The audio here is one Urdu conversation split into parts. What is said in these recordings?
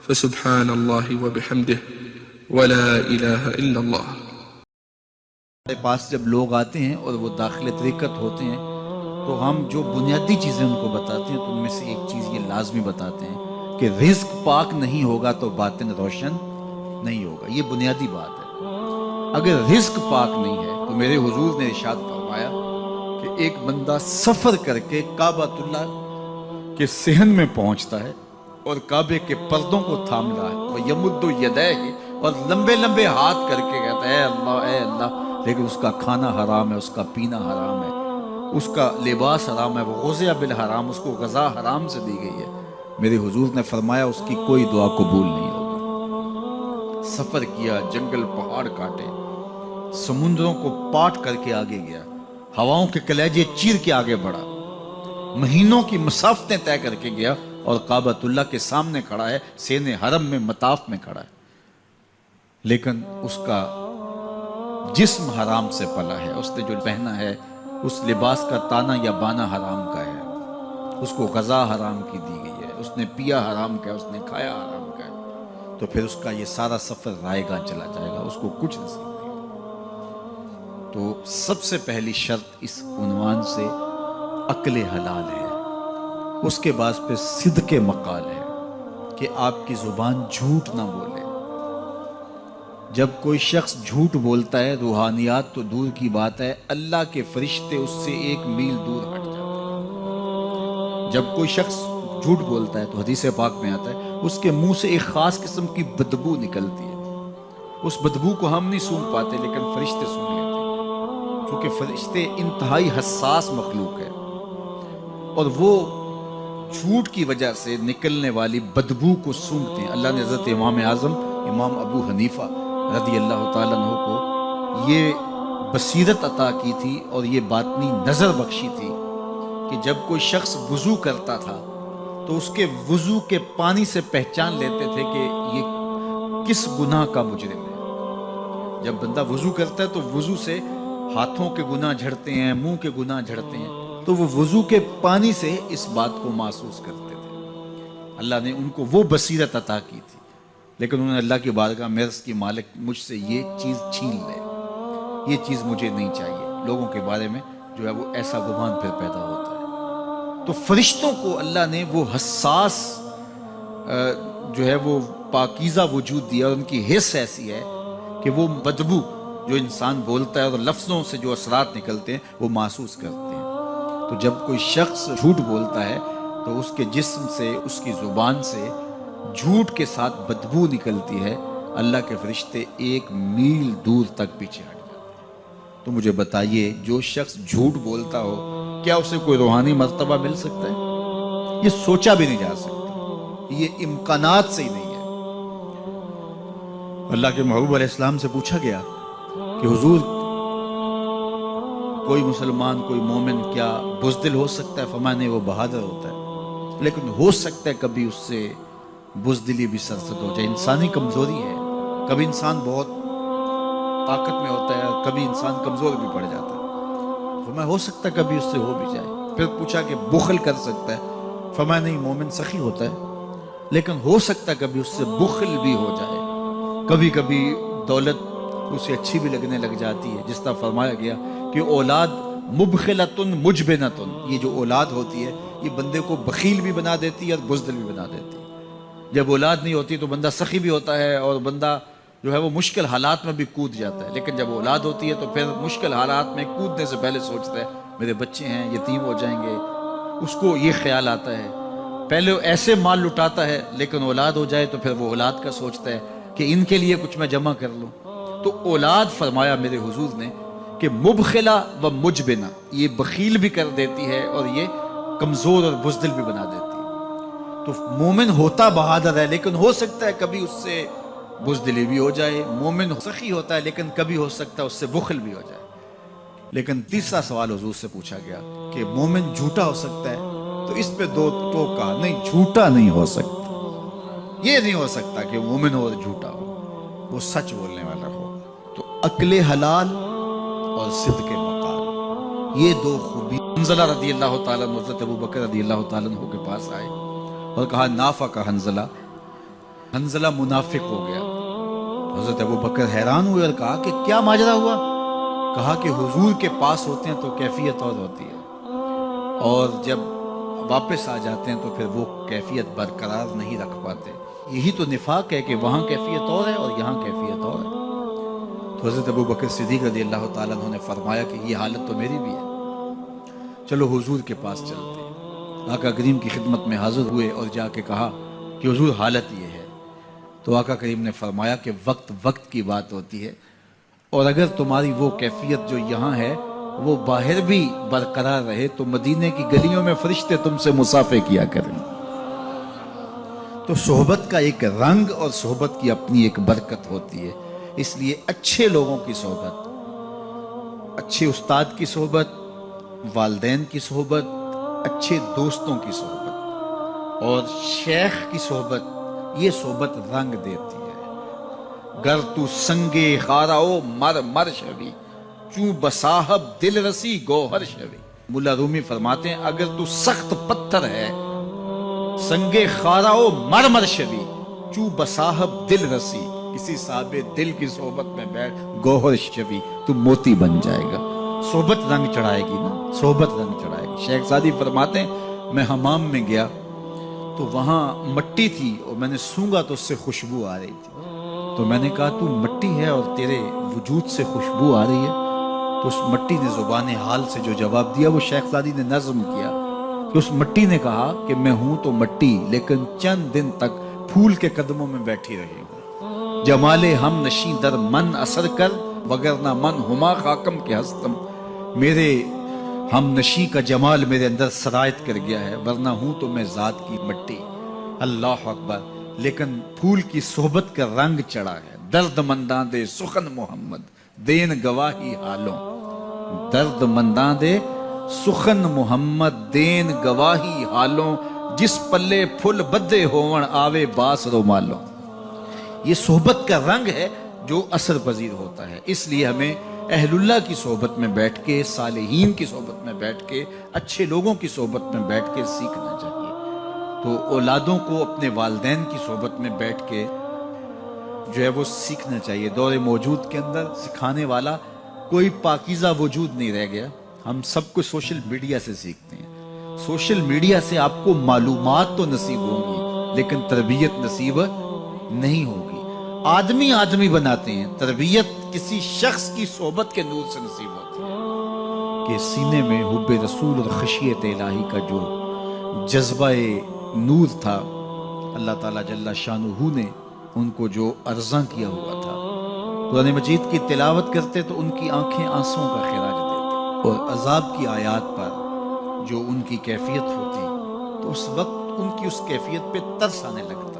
فسبحان اللہ وبحمدہ ولا الہ الا اللہ۔ ہمارے پاس جب لوگ آتے ہیں اور وہ داخل طریقت ہوتے ہیں تو ہم جو بنیادی چیزیں ان کو بتاتے ہیں تو ان میں سے ایک چیز یہ لازمی بتاتے ہیں کہ رزق پاک نہیں ہوگا تو باطن روشن نہیں ہوگا۔ یہ بنیادی بات ہے۔ اگر رزق پاک نہیں ہے تو میرے حضور نے ارشاد فرمایا کہ ایک بندہ سفر کر کے کعبۃ اللہ کے صحن میں پہنچتا ہے اور کعبے کے پردوں کو تھام رہا ہے وَيَمُدُّ يَدَيْهِ اور لمبے لمبے ہاتھ کر کے کہتا ہے اے اللہ، لیکن اس کا کھانا حرام ہے، اس کا پینا حرام ہے، اس کا لباس حرام ہے، وہ غزیہ بالحرام، اس کو غذا حرام سے دی گئی ہے۔ میرے حضور نے فرمایا اس کی کوئی دعا قبول نہیں ہوگی۔ سفر کیا، جنگل پہاڑ کاٹے، سمندروں کو پاٹ کر کے آگے گیا، ہواؤں کے کلیجے چیر کے آگے بڑھا، مہینوں کی مسافتیں طے کر کے گیا اور کعبۃ اللہ کے سامنے کھڑا ہے، سین حرم میں مطاف میں کھڑا ہے، لیکن اس کا جسم حرام سے پلا ہے۔ اس نے جو پہنا ہے اس لباس کا تانا یا بانا حرام کا ہے، اس کو غذا حرام کی دی گئی ہے، اس نے پیا حرام کا ہے، اس نے کھایا حرام کا ہے، تو پھر اس کا یہ سارا سفر رائے گاہ چلا جائے گا، اس کو کچھ نصیب نہیں ہوگا۔ تو سب سے پہلی شرط اس عنوان سے عقل حلال ہے، اس کے بعد پہ صدق مقال ہے کہ آپ کی زبان جھوٹ نہ بولے۔ جب کوئی شخص جھوٹ بولتا ہے روحانیات تو دور کی بات ہے، اللہ کے فرشتے اس سے 1 میل دور ہٹ جاتے ہیں۔ جب کوئی شخص جھوٹ بولتا ہے تو حدیث پاک میں آتا ہے اس کے منہ سے ایک خاص قسم کی بدبو نکلتی ہے۔ اس بدبو کو ہم نہیں سونگھ پاتے لیکن فرشتے سونگھ لیتے ہیں، کیونکہ فرشتے انتہائی حساس مخلوق ہے اور وہ جھوٹ کی وجہ سے نکلنے والی بدبو کو سونگھتے ہیں۔ اللہ نے حضرت امام اعظم امام ابو حنیفہ رضی اللہ تعالیٰ عنہ کو یہ بصیرت عطا کی تھی اور یہ باطنی نظر بخشی تھی کہ جب کوئی شخص وضو کرتا تھا تو اس کے وضو کے پانی سے پہچان لیتے تھے کہ یہ کس گناہ کا مجرم ہے۔ جب بندہ وضو کرتا ہے تو وضو سے ہاتھوں کے گناہ جھڑتے ہیں، منہ کے گناہ جھڑتے ہیں، تو وہ وضو کے پانی سے اس بات کو محسوس کرتے تھے۔ اللہ نے ان کو وہ بصیرت عطا کی تھی، لیکن انہوں نے اللہ کی بارگاہ میں عرض کی مالک مجھ سے یہ چیز چھین لے، یہ چیز مجھے نہیں چاہیے۔ لوگوں کے بارے میں جو ہے وہ ایسا گمان پھر پیدا ہوتا ہے۔ تو فرشتوں کو اللہ نے وہ حساس جو ہے وہ پاکیزہ وجود دیا اور ان کی حس ایسی ہے کہ وہ بدبو جو انسان بولتا ہے اور لفظوں سے جو اثرات نکلتے ہیں وہ محسوس کرتے ہیں۔ تو جب کوئی شخص جھوٹ بولتا ہے تو اس کے جسم سے، اس کی زبان سے جھوٹ کے ساتھ بدبو نکلتی ہے، اللہ کے فرشتے 1 میل دور تک پیچھے ہٹ جاتے ہیں۔ تو مجھے بتائیے جو شخص جھوٹ بولتا ہو کیا اسے کوئی روحانی مرتبہ مل سکتا ہے؟ یہ سوچا بھی نہیں جا سکتا، یہ امکانات سے ہی نہیں ہے۔ اللہ کے محبوب علیہ السلام سے پوچھا گیا کہ حضور کوئی مسلمان کوئی مومن کیا بزدل ہو سکتا ہے؟ فرمایا نہیں، وہ بہادر ہوتا ہے، لیکن ہو سکتا ہے کبھی اس سے بزدلی بھی سرزد ہو جائے۔ انسانی کمزوری ہے، کبھی انسان بہت طاقت میں ہوتا ہے، کبھی انسان کمزور بھی پڑ جاتا ہے۔ فرمایا ہو سکتا ہے کبھی اس سے ہو بھی جائے۔ پھر پوچھا کہ بخل کر سکتا ہے؟ فرمایا نہیں، مومن سخی ہوتا ہے، لیکن ہو سکتا ہے کبھی اس سے بخل بھی ہو جائے۔ کبھی کبھی دولت اسے اچھی بھی لگنے لگ جاتی ہے، جس طرح فرمایا گیا کہ اولاد مبخلتن مجبنتن، یہ جو اولاد ہوتی ہے یہ بندے کو بخیل بھی بنا دیتی ہے اور بزدل بھی بنا دیتی ہے۔ جب اولاد نہیں ہوتی تو بندہ سخی بھی ہوتا ہے اور بندہ جو ہے وہ مشکل حالات میں بھی کود جاتا ہے، لیکن جب اولاد ہوتی ہے تو پھر مشکل حالات میں کودنے سے پہلے سوچتا ہے میرے بچے ہیں یتیم ہو جائیں گے، اس کو یہ خیال آتا ہے۔ پہلے ایسے مال لٹاتا ہے لیکن اولاد ہو جائے تو پھر وہ اولاد کا سوچتا ہے کہ ان کے لیے کچھ میں جمع کر لوں۔ تو اولاد فرمایا میرے حضور نے کہ مبخلہ و مجبنہ، یہ بخیل بھی کر دیتی ہے اور یہ کمزور اور بزدل بھی بنا دیتی ہے۔ تو مومن ہوتا بہادر ہے لیکن ہو سکتا ہے کبھی اس سے بزدلی بھی ہو جائے، مومن سخی ہوتا ہے لیکن کبھی ہو سکتا ہے اس سے بخل بھی ہو جائے۔ لیکن تیسرا سوال حضور سے پوچھا گیا کہ مومن جھوٹا ہو سکتا ہے؟ تو اس پہ 2 ٹوکا، نہیں جھوٹا نہیں ہو سکتا، یہ نہیں ہو سکتا کہ مومن ہو اور جھوٹا ہو، وہ سچ بولنے والا ہو۔ تو عقل حلال اور صدق مقال، یہ 2 خوبی۔ حنظلہ رضی اللہ تعالیٰ عنہ حضرت ابو بکر رضی اللہ تعالیٰ عنہ کے پاس آئے اور کہا نافق حنظلہ، حنظلہ منافق ہو گیا۔ حضرت ابوبکر حیران ہوئے اور کہا کہ کیا ماجرا ہوا؟ کہا کہ حضور کے پاس ہوتے ہیں تو کیفیت اور ہوتی ہے، اور جب واپس آ جاتے ہیں تو پھر وہ کیفیت برقرار نہیں رکھ پاتے۔ یہی تو نفاق ہے کہ وہاں کیفیت اور ہے اور یہاں کیفیت اور ہے۔ تو حضرت ابوبکر صدیق رضی اللہ تعالیٰ عنہ نے فرمایا کہ یہ حالت تو میری بھی ہے، چلو حضور کے پاس چلتے ہیں۔ آقا کریم کی خدمت میں حاضر ہوئے اور جا کے کہا کہ حضور حالت یہ ہے۔ تو آقا کریم نے فرمایا کہ وقت وقت کی بات ہوتی ہے، اور اگر تمہاری وہ کیفیت جو یہاں ہے وہ باہر بھی برقرار رہے تو مدینے کی گلیوں میں فرشتے تم سے مصافحہ کیا کریں۔ تو صحبت کا ایک رنگ اور صحبت کی اپنی ایک برکت ہوتی ہے، اس لیے اچھے لوگوں کی صحبت، اچھے استاد کی صحبت، والدین کی صحبت، اچھے دوستوں کی صحبت اور شیخ کی صحبت، یہ صحبت رنگ دیتی ہے۔ گر تو سنگے خاراؤ مر مر شوی، چوں بصاحب دل رسی گوہر شوی۔ مولا رومی فرماتے ہیں اگر تو سخت پتھر ہے، سنگے خاراؤ مر مر شوی، چوں بصاحب دل رسی، کسی صاحب دل کی صحبت میں بیٹھ گوہر شوی، تو موتی بن جائے گا۔ صحبت رنگ چڑھائے گی نا، صحبت رنگ چڑھائے گی۔ شیخ سعدی فرماتے ہیں میں حمام میں گیا تو وہاں مٹی تھی اور میں نے سونگا تو اس سے خوشبو آ رہی تھی، تو میں نے کہا تو مٹی ہے اور تیرے وجود سے خوشبو آ رہی ہے؟ تو اس مٹی نے زبان حال سے جو جواب دیا وہ شیخ سعدی نے نظم کیا کہ اس مٹی نے کہا کہ میں ہوں تو مٹی لیکن چند دن تک پھول کے قدموں میں بیٹھی رہی ہوں۔ جمال ہم نشیں در من اثر کر وگرنہ من ہما خاکم کے ہستم، میرے ہم نشیں کا جمال میرے اندر سرایت کر گیا ہے، ورنہ ہوں تو میں ذات کی مٹی۔ اللہ اکبر۔ لیکن پھول کی صحبت کا رنگ چڑھا ہے۔ درد منداں دے سخن محمد دین گواہی حالوں، درد منداں دے سخن محمد دین گواہی حالوں، جس پلے پھل بدے ہون آوے باس رومالوں۔ یہ صحبت کا رنگ ہے جو اثر پذیر ہوتا ہے، اس لیے ہمیں اہل اللہ کی صحبت میں بیٹھ کے، صالحین کی صحبت میں بیٹھ کے، اچھے لوگوں کی صحبت میں بیٹھ کے سیکھنا چاہیے۔ تو اولادوں کو اپنے والدین کی صحبت میں بیٹھ کے جو ہے وہ سیکھنا چاہیے۔ دور موجود کے اندر سکھانے والا کوئی پاکیزہ وجود نہیں رہ گیا، ہم سب کچھ سوشل میڈیا سے سیکھتے ہیں۔ سوشل میڈیا سے آپ کو معلومات تو نصیب ہوں گی لیکن تربیت نصیب نہیں ہوگی۔ آدمی آدمی بناتے ہیں، تربیت کسی شخص کی صحبت کے نور سے نصیب ہوتی ہے کہ سینے میں حب رسول اور خشیت الہی کا جو جذبہ نور تھا، اللہ تعالیٰ جل شانہ نے ان کو جو عرضاں کیا ہوا تھا، قرآن مجید کی تلاوت کرتے تو ان کی آنکھیں آنسوں کا خراج دیتے، اور عذاب کی آیات پر جو ان کی کیفیت ہوتی تو اس وقت ان کی اس کیفیت پہ ترس آنے لگتا۔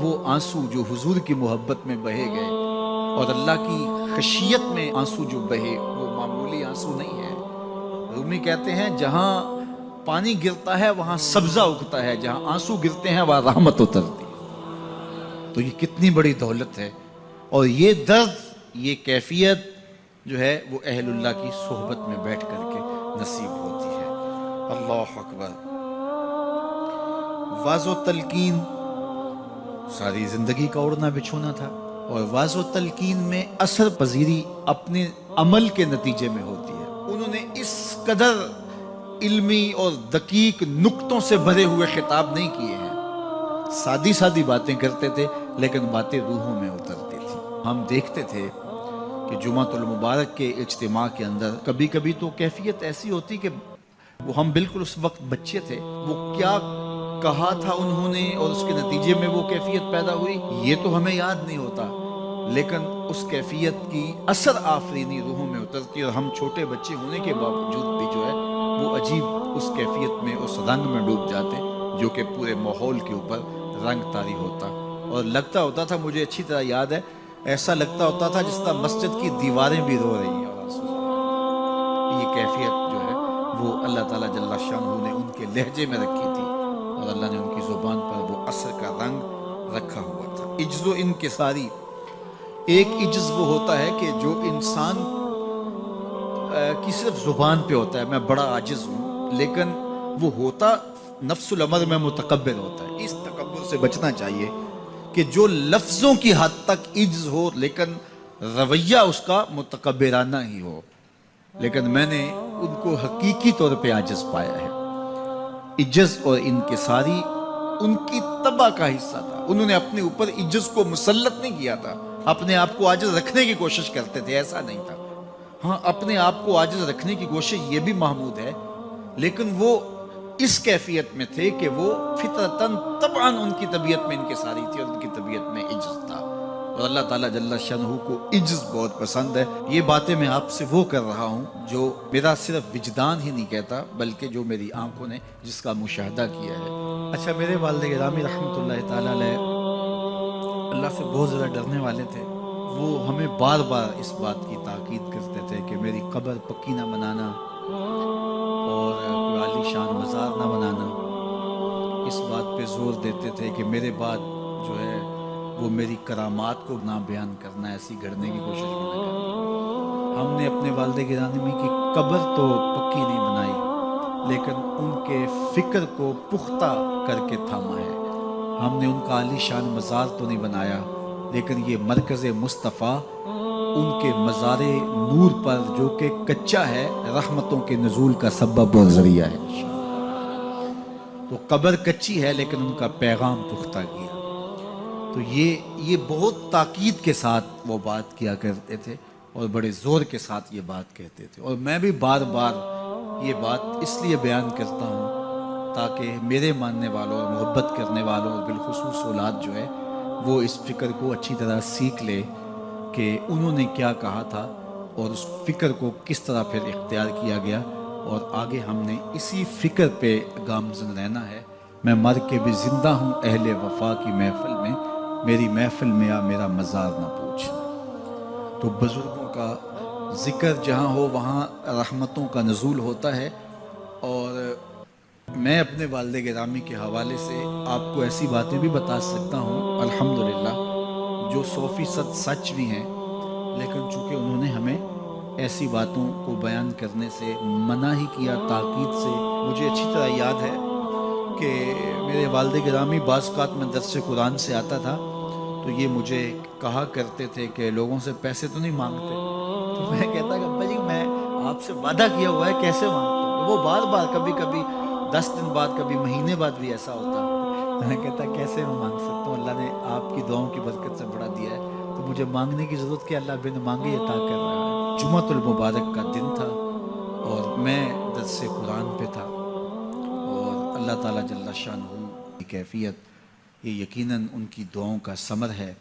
وہ آنسو جو حضور کی محبت میں بہے گئے اور اللہ کی خشیت میں آنسو جو بہے وہ معمولی آنسو نہیں ہے۔ رومی کہتے ہیں جہاں پانی گرتا ہے وہاں سبزہ اگتا ہے، جہاں آنسو گرتے ہیں وہاں رحمت اترتی ہے۔ تو یہ کتنی بڑی دولت ہے، اور یہ درد، یہ کیفیت جو ہے وہ اہل اللہ کی صحبت میں بیٹھ کر کے نصیب ہوتی ہے۔ اللہ اکبر۔ واز و تلقین ساری زندگی کا اڑنا بچھونا تھا، اور واز و تلقین میں اثر پذیری اپنے عمل کے نتیجے میں ہوتی ہے۔ انہوں نے اس قدر علمی اور دقیق نکتوں سے بھرے ہوئے خطاب نہیں کیے ہیں، سادی سادی باتیں کرتے تھے لیکن باتیں روحوں میں اترتی تھی۔ ہم دیکھتے تھے کہ جمعۃ المبارک کے اجتماع کے اندر کبھی کبھی تو کیفیت ایسی ہوتی کہ وہ ہم بالکل اس وقت بچے تھے، وہ کیا کہا تھا انہوں نے اور اس کے نتیجے میں وہ کیفیت پیدا ہوئی یہ تو ہمیں یاد نہیں ہوتا، لیکن اس کیفیت کی اثر آفرینی روحوں میں اترتی، اور ہم چھوٹے بچے ہونے کے باوجود بھی جو ہے وہ عجیب اس کیفیت میں، اس رنگ میں ڈوب جاتے جو کہ پورے ماحول کے اوپر رنگ طاری ہوتا، اور لگتا ہوتا تھا، مجھے اچھی طرح یاد ہے، ایسا لگتا ہوتا تھا جس طرح مسجد کی دیواریں بھی رو رہی ہیں۔ یہ کیفیت جو ہے وہ اللہ تعالیٰ جل شانہ نے ان کے لہجے میں رکھی تھی، اور اللہ نے ان کی زبان پر وہ اثر کا رنگ رکھا ہوا تھا۔ عجز و انکساری، ایک عجز وہ ہوتا ہے کہ جو انسان کی صرف زبان پہ ہوتا ہے میں بڑا عاجز ہوں، لیکن وہ ہوتا نفس الامر میں متکبر ہوتا ہے۔ اس تکبر سے بچنا چاہیے کہ جو لفظوں کی حد تک عجز ہو لیکن رویہ اس کا متکبرانہ ہی ہو، لیکن میں نے ان کو حقیقی طور پہ عاجز پایا ہے۔ عجز اور انکساری ان کی طبع کا حصہ تھا، انہوں نے اپنے اوپر عجز کو مسلط نہیں کیا تھا، اپنے آپ کو عاجز رکھنے کی کوشش کرتے تھے، ایسا نہیں تھا۔ ہاں، اپنے آپ کو عاجز رکھنے کی کوشش یہ بھی محمود ہے، لیکن وہ اس کیفیت میں تھے کہ وہ فطرتاً طبعاً ان کی طبیعت میں انکساری تھی اور ان کی طبیعت میں عجز تھا، اور اللہ تعالیٰ جل شانہ کو عجز بہت پسند ہے۔ یہ باتیں میں آپ سے وہ کر رہا ہوں جو میرا صرف وجدان ہی نہیں کہتا بلکہ جو میری آنکھوں نے جس کا مشاہدہ کیا ہے۔ اچھا، میرے والد گرامی رحمۃ اللہ تعالیٰ علیہ اللہ سے بہت زیادہ ڈرنے والے تھے، وہ ہمیں بار بار اس بات کی تاکید کرتے تھے کہ میری قبر پکی نہ بنانا اور کوئی عالی شان مزار نہ بنانا، اس بات پہ زور دیتے تھے کہ میرے بعد جو ہے وہ میری کرامات کو نہ بیان کرنا، ایسی گھڑنے کی کوشش بھی نہ کرنا۔ ہم نے اپنے والد گرامی کی قبر تو پکی نہیں بنائی، لیکن ان کے فکر کو پختہ کر کے تھاما ہے۔ ہم نے ان کا عالی شان مزار تو نہیں بنایا، لیکن یہ مرکز مصطفیٰ ان کے مزار نور پر جو کہ کچا ہے، رحمتوں کے نزول کا سبب اور ذریعہ ہے۔ تو قبر کچی ہے لیکن ان کا پیغام پختہ کیا۔ تو یہ بہت تاکید کے ساتھ وہ بات کیا کرتے تھے اور بڑے زور کے ساتھ یہ بات کہتے تھے، اور میں بھی بار بار یہ بات اس لیے بیان کرتا ہوں تاکہ میرے ماننے والوں اور محبت کرنے والوں اور بالخصوص اولاد جو ہے وہ اس فکر کو اچھی طرح سیکھ لے کہ انہوں نے کیا کہا تھا اور اس فکر کو کس طرح پھر اختیار کیا گیا، اور آگے ہم نے اسی فکر پہ گامزن رہنا ہے۔ میں مر کے بھی زندہ ہوں اہل وفا کی محفل میں، میری محفل میں آ میرا مزار نہ پوچھ۔ تو بزرگوں کا ذکر جہاں ہو وہاں رحمتوں کا نزول ہوتا ہے، اور میں اپنے والد گرامی کے حوالے سے آپ کو ایسی باتیں بھی بتا سکتا ہوں الحمدللہ جو 100% سچ بھی ہیں، لیکن چونکہ انہوں نے ہمیں ایسی باتوں کو بیان کرنے سے منع ہی کیا تاکید سے۔ مجھے اچھی طرح یاد ہے کہ میرے والد گرامی بعض اوقات میں درس قرآن سے آتا تھا تو یہ مجھے کہا کرتے تھے کہ لوگوں سے پیسے تو نہیں مانگتے؟ تو میں کہتا کہ ابا جی میں آپ سے وعدہ کیا ہوا ہے، کیسے مانگتا ہوں؟ وہ بار بار کبھی کبھی 10 دن بعد کبھی مہینے بعد بھی ایسا ہوتا۔ میں کہتا کیسے میں مانگ سکتا ہوں، اللہ نے آپ کی دعاؤں کی برکت سے بڑا دیا ہے، تو مجھے مانگنے کی ضرورت کیا؟ اللہ بن مانگے عطا کر رہا ہے۔ جمعۃ المبارک کا دن تھا اور میں درس قرآن پہ تھا، اور اللہ تعالیٰ جل شانہ کی کیفیت یہ یقیناً ان کی دعاؤں کا ثمر ہے۔